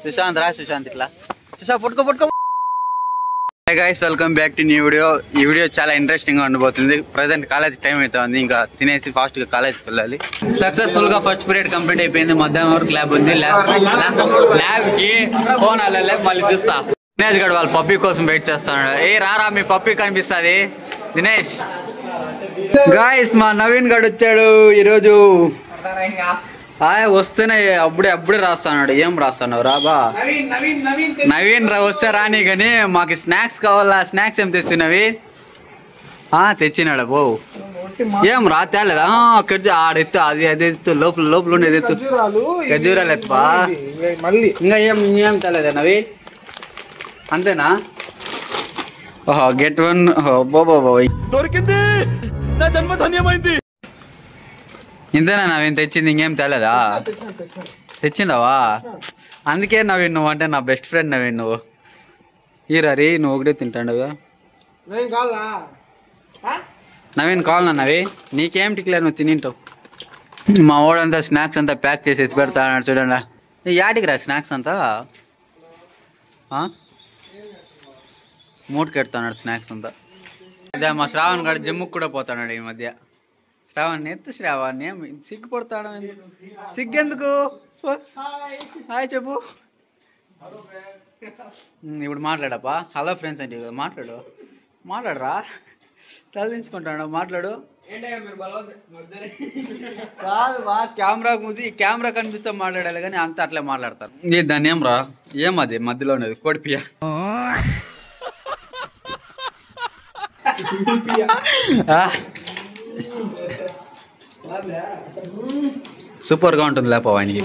సుశాంత్ రా సుశాంత్ ఇట్లా సుశాంత్ పట్టుకో hi guys welcome back to new video. ఈ వీడియో చాలా ఇంట్రెస్టింగ్ గా ఉండబోతుంది. ప్రెసెంట్ కాలేజ్ టైం అవుతుంది, ఇంకా తినేసి ఫాస్ట్ గా కాలేజ్కి వెళ్ళాలి. సక్సెస్ఫుల్ గా ఫస్ట్ పీరియడ్ కంప్లీట్ అయిపోయింది. మధ్యాహ్నం వరకు ల్యాబ్ ఉంది. ల్యాబ్ కి ఫోన్ అలా మళ్ళీ చూస్తా. దినేష్ గడ్ వాళ్ళ పప్పీ కోసం వెయిట్ చేస్తాడు. ఏ రారా మీ పప్పీ కనిపిస్తుంది దినేష్. గాయస్ మా నవీన్ గడ్ వచ్చాడు ఈరోజు. వస్తేనే అప్పుడే రాస్తాడు. ఏం రాస్తాడు రాబా నవీన్ వస్తే రాని కానీ మాకు స్నాక్స్ కావాలా. స్నాక్స్ ఏం తెస్తున్నవి? తెచ్చినాడు బో. ఏం రా తేలేదా? ఆడెత్తు అది ఎత్తు లోపల ఉండేది ఎత్తు. ఖజూరాలు ఎత్తుపా. ఇంకా ఏం తేలేదా నవీన్? అంతేనా? ఓహో గెట్ వన్. దొరికింది, నా జన్మ ధన్యమైంది. ఇంతేనా నవీన్ తెచ్చింది? ఇంకేం తేలేదా? తెచ్చిండవా? అందుకే నవీన్ నువ్వు అంటే నా బెస్ట్ ఫ్రెండ్ నవీన్. నువ్వు ఈరరి నువ్వు ఒకటే తింటాడుగా. నవీన్ కావాలన్నా నవీన్? నీకేం టిక్లే, నువ్వు తినింటావు. మా వాడంతా స్నాక్స్ అంతా ప్యాక్ చేసి ఎత్తి పెడతా అన్నాడు చూడండి. యాటికి రా స్నాక్స్ అంతా? మూడు కెడుతున్నాడు స్నాక్స్ అంతా. అదే మా శ్రావణ్ గారు జిమ్ముకు కూడా పోతాడు ఈ మధ్య. శ్రావణ్ ఎత్తు శ్రావణ్, సిగ్గుపడతాడు. సిగ్గెందుకు? హాయ్ చెప్పు. ఇప్పుడు మాట్లాడప్పా. హలో ఫ్రెండ్స్ అంటే కదా మాట్లాడరా. తలదించుకుంటాడు మాట్లాడు. కాదు బా, కెమెరా కనిపిస్తే మాట్లాడాలి కానీ అంత అట్లే మాట్లాడతారు. దాన్ని ఏం రా, ఏమది మధ్యలో ఉన్నది? కోడిపియ. సూపర్ గా ఉంటుంది లేప వానికి.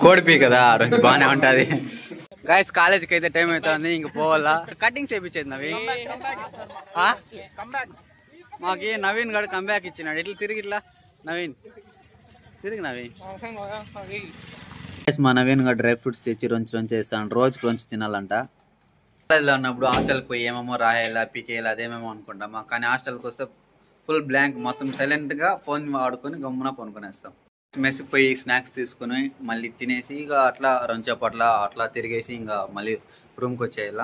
కోడిపి కదా రోజు బాగానే ఉంటది. గాయస్ కాలేజీకి అయితే టైం అవుతుంది, ఇంక పోవాలా. కటింగ్ చేయించేది నవీన్. మాకి నవీన్ గడు కంబ్యాక్ ఇచ్చినాడు. ఇట్లా ఇట్లా నవీన్ నవీన్. మా నవీన్ గడు డ్రై ఫ్రూట్స్ తెచ్చి రొంచి వేస్తాను. రోజుకి రొంచి తినాలంట. కాలేజ్లో ఉన్నప్పుడు హాస్టల్కి పోయి ఏమేమో రాయాలా పీకేయాలి అదేమేమో అనుకుంటామా. కానీ హాస్టల్కి వస్తే ఫుల్ బ్లాంక్, మొత్తం సైలెంట్గా ఫోన్ ఆడుకొని గమ్మున కొనుక్కొనేస్తాం. మెస్కి పోయి స్నాక్స్ తీసుకుని మళ్ళీ తినేసి ఇక అట్లా రొంచేపట్ల అట్లా తిరిగేసి ఇంకా మళ్ళీ రూమ్కి వచ్చేయాల.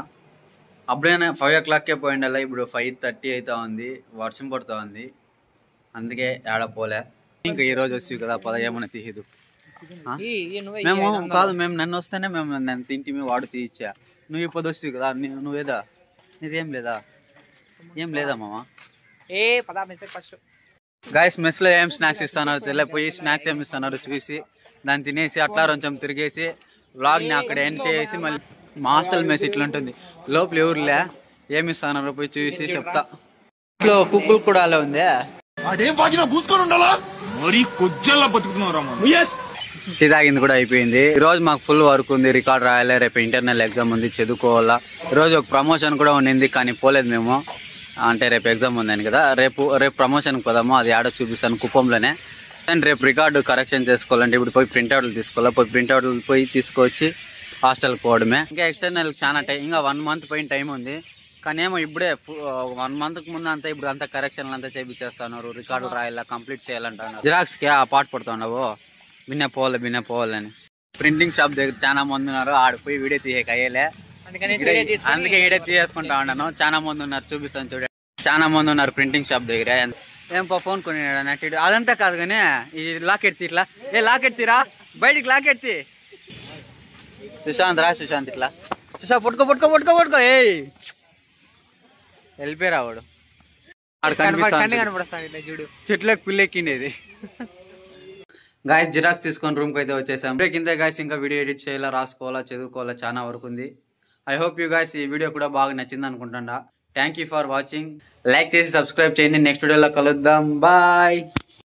అప్పుడైనా 5 o'clockకే పోయిండాల. ఇప్పుడు 5:30 అవుతా ఉంది. వర్షం పడుతూ ఉంది, అందుకే ఏడ పోలే. ఇంకా ఈరోజు వచ్చి కదా పద ఏమన్నా తీయదు. మేము నన్ను వస్తేనే నన్ను తింటిమి, వాడు తీయిచ్చా. నువ్వు ఇప్పుడు వస్తావు కదా, నువ్వేదా? నీదేం లేదా? ఏం లేదా మామ? గాయస్ మెస్ లో ఏం స్నాక్స్ ఇస్తున్నారు తెలియపోయి స్నాక్స్ ఏమి ఇస్తున్నారు చూసి దాన్ని తినేసి అట్లా కొంచెం తిరిగేసి వ్లాగ్ ని అక్కడ ఎండ్ చేసి మళ్ళీ మా హాస్టల్ మెస్ ఇట్లా ఉంటుంది. లోపల ఎవరులే ఏమి ఇస్తున్నారు పోయి చూసి చెప్తా. ఇంట్లో కుక్కులు కూడా అలా ఉంది. టీ తాగింది కూడా అయిపోయింది. ఈ రోజు మాకు ఫుల్ వర్క్ ఉంది. రికార్డ్ రాయాలి, రేపు ఇంటర్నల్ ఎగ్జామ్ ఉంది, చదువుకోవాలా. ఈరోజు ఒక ప్రమోషన్ కూడా ఉండింది కానీ పోలేదు మేము. అంటే రేపు ఎగ్జామ్ ఉందని కదా. రేపు ప్రమోషన్కి పోదాము, అది ఆడో చూపిస్తాను కుప్పంలోనే. అండ్ రేపు రికార్డు కరెక్షన్ చేసుకోవాలంటే ఇప్పుడు పోయి ప్రింట్అవుట్లు తీసుకోవాలి. ప్రింట్అవుట్లు పోయి తీసుకొచ్చి హాస్టల్కి పోవడమే. ఇంకా ఎక్స్టర్నల్కి చాలా టైం, ఇంకా 1 month పైన టైం ఉంది. కానీ ఏమో ఇప్పుడే 1 monthకి ముందు అంతా ఇప్పుడు అంతా కరెక్షన్లు అంతా చేయించేస్తున్నారు. Record రాయాలా, complete చేయాలంటున్నారు. జిరాక్స్కి ఆ పాట పడుతున్నావు బిన్నే పోవాలని. ప్రింటింగ్ షాప్ దగ్గర చాలా మంది ఉన్నారు. ఆడిపోయి వీడియో తీయక అయ్యేలే, అందుకే వీడియో తీసేసుకుంటా ఉన్నాను. చాలా మంది ఉన్నారు, చూపిస్తాను చూడండి. చాలా మంది ఉన్నారు ప్రింటింగ్ షాప్ దగ్గర. ఏం ఫోన్ కొనినాడు నెట్ అదంతా కాదు కానీ ఈ లాకెట్ తీ. ఇట్లా లాకెట్ తీరా, బయటికి లాకెట్ తీ. సుశాంత్ ఇట్లా సుశాంత్ పట్టుకో. ఏ వెళ్ళిపోయి రావాడు. చెట్లకు పిల్లెక్కిండేది. గాయస్ జిరాక్స్ తీసుకొని రూమ్కి అయితే వచ్చేసాం. కింద గాయస్ ఇంకా వీడియో ఎడిట్ చేయాలా, రాసుకోవాలా, చదువుకోవాలా, చాలా వరకు ఉంది. ఐ హోప్ యూ గాయస్ ఈ వీడియో కూడా బాగా నచ్చింది అనుకుంటున్నా. Thank you for watching. Like చేసి సబ్స్క్రైబ్ చేయండి. నెక్స్ట్ వీడియోలో కలుద్దాం. బాయ్.